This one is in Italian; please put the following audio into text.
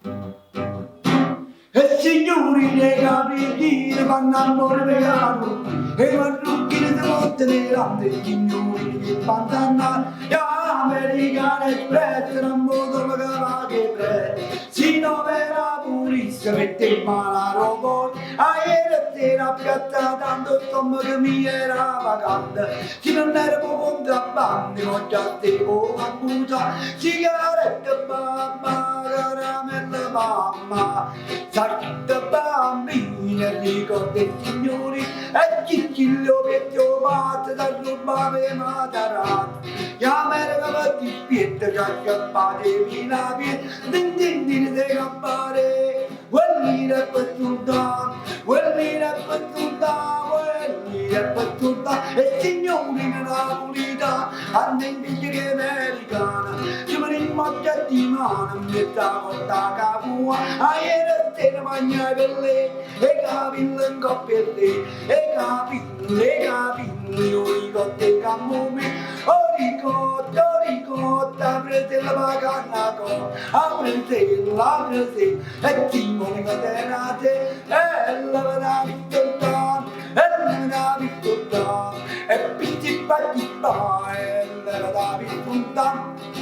E signori dei capelli vanno amore peccato e marrucchini di notte nell'ante signori che bandana americana espress non modo che pre si novera purissima mette in mano a robot a ieri sera piazza tanto stomaco che mi era vacante se non ero contrabbando ma già devo accusa sigarette mamma caramelle mamma sacchette bambine ricordi i signori e cicchillo vecchio matte da rubare matarazzo chiamare per dispietto che accappate vina via din din din de campare quell'ira per tutta quell'ira per tutta quell'ira per tutta e signori nella pulita hanno in che americana ci rimoggia di mano metta porta capua a ieri sera mangia per lei e capillo in coppia e capillo io ricordo i camomili ricotta, prete la vacanna con, aprete e timone catenate, e la vanavi tutta, e la vanavi tutta, e pitti patti pa, e la vanavi tutta.